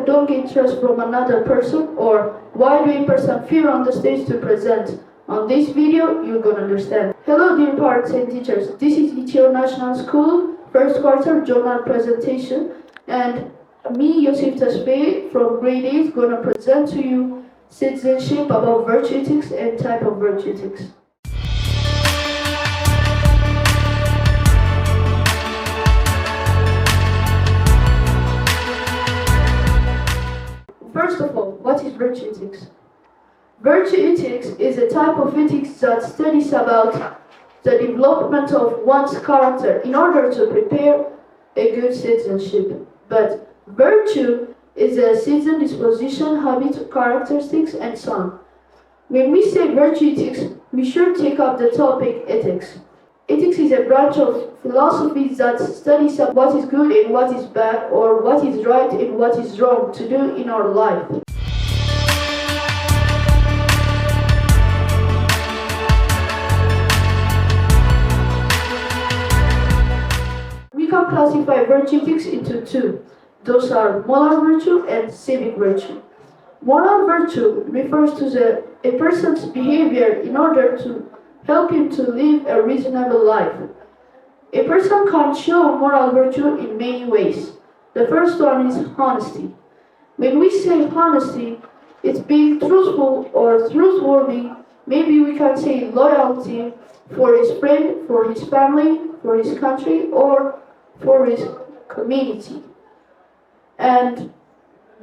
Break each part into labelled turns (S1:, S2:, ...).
S1: person don't get trust from another person, or why do a person fear on the stage to present? On this video, you're gonna understand. Hello dear parents and teachers, this is International School first quarter journal presentation, and me, YOSEF TESFAY from grade 8, gonna present to you citizenship about virtue ethics and type of virtue ethics. First of all, what is virtue ethics? Virtue ethics is a type of ethics that studies about the development of one's character in order to prepare a good citizenship. But virtue is a citizen disposition, habit, characteristics, and so on. When we say virtue ethics, we should take up the topic ethics. Ethics is a branch of philosophy that studies what is good and what is bad, or what is right and what is wrong to do in our life. We can classify virtue ethics into two. Those are moral virtue and civic virtue. Moral virtue refers to a person's behavior in order to help him to live a reasonable life. A person can show moral virtue in many ways. The first one is honesty. When we say honesty, it's being truthful or trustworthy. Maybe we can say loyalty for his friend, for his family, for his country, or for his community. And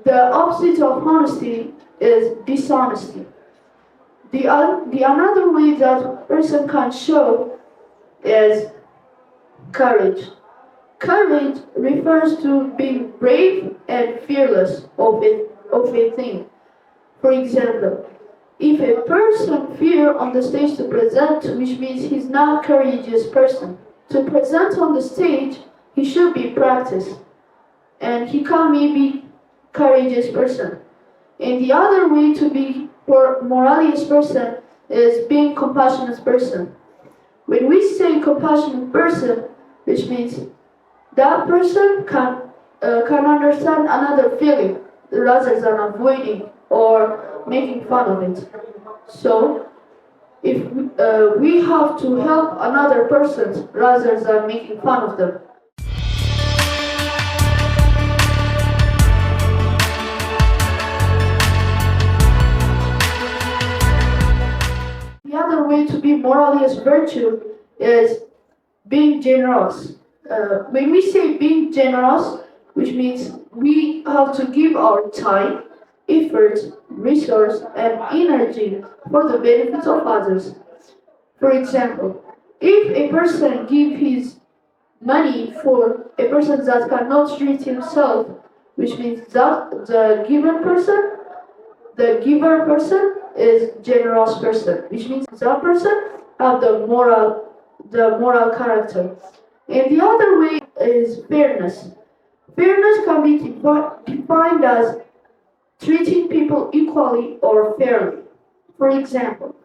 S1: the opposite of honesty is dishonesty. The another way that a person can show is courage. Courage refers to being brave and fearless of a thing. For example, if a person fears on the stage to present, which means he's not a courageous person. To present on the stage, he should be practiced, and he can be courageous person. And the other way to be moralious person is being compassionate person. When we say compassionate person, which means that person can understand another feeling rather than avoiding or making fun of it. So, if we have to help another person rather than making fun of them. The other way to be moralious virtue is being generous. When we say being generous, which means we have to give our time, effort, resource, and energy for the benefit of others. For example, if a person gives his money for a person that cannot treat himself, which means that the giver person is generous person, which means that person have the moral character. And the other way is fairness. Fairness can be defined as treating people equally or fairly. For example,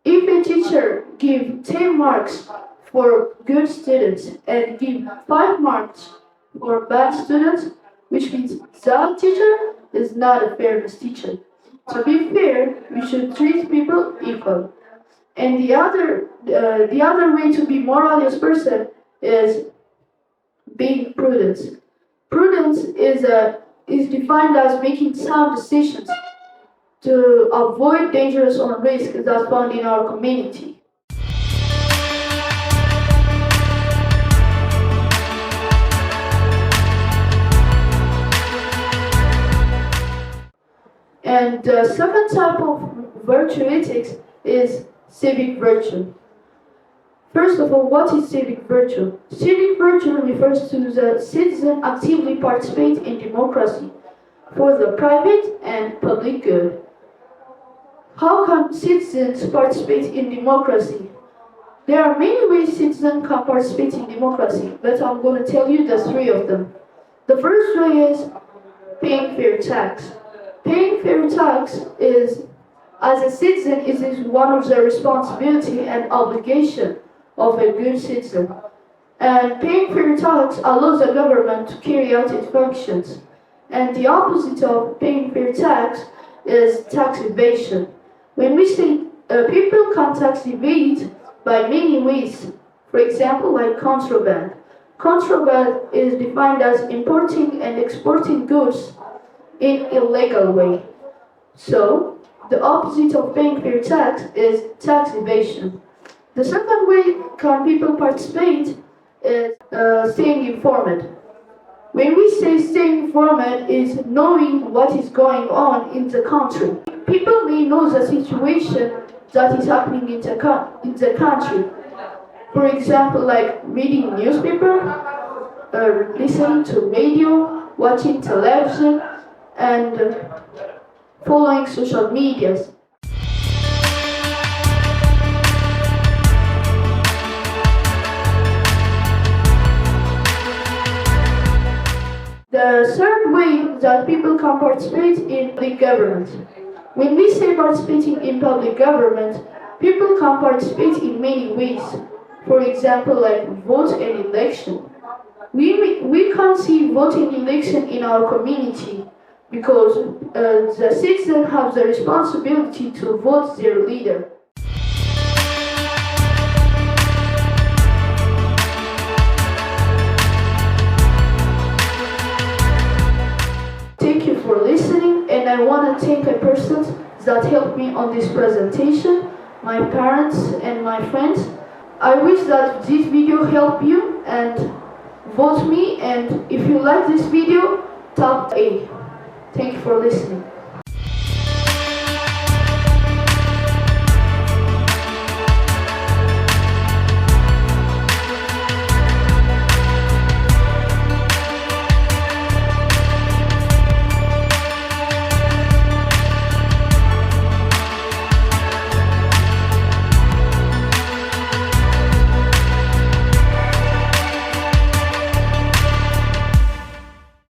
S1: if a teacher gives 10 marks for good students and gives 5 marks for bad students, which means that teacher is not a fairness teacher. To be fair, we should treat people equal. And the other way to be moralious person is being prudent. Prudence is defined as making sound decisions to avoid dangerous or risks that found in our community. And the second type of virtue ethics is civic virtue. First of all, what is civic virtue? Civic virtue refers to the citizen actively participate in democracy for the private and public good. How can citizens participate in democracy? There are many ways citizens can participate in democracy, but I'm going to tell you the 3 of them. The first way is paying fair tax. Paying fair tax is, as a citizen, it is one of the responsibility and obligation of a good citizen. And paying fair tax allows the government to carry out its functions. And the opposite of paying fair tax is tax evasion. When we say people can tax evade by many ways, for example, like contraband. Contraband is defined as importing and exporting goods in illegal way. So, the opposite of paying fair tax is tax evasion. The second way can people participate is staying informed. When we say staying informed is knowing what is going on in the country. People may know the situation that is happening in the country. For example, like reading newspaper, listening to radio, watching television, and following social medias. The third way that people can participate in public government. When we say participating in public government, people can participate in many ways. For example, like vote and election. We can see voting election in our community because the citizens have the responsibility to vote their leader. Thank you for listening, and I want to thank a person that helped me on this presentation, my parents and my friends. I wish that this video helped you and vote me, and if you like this video, tap A. Thank you for listening.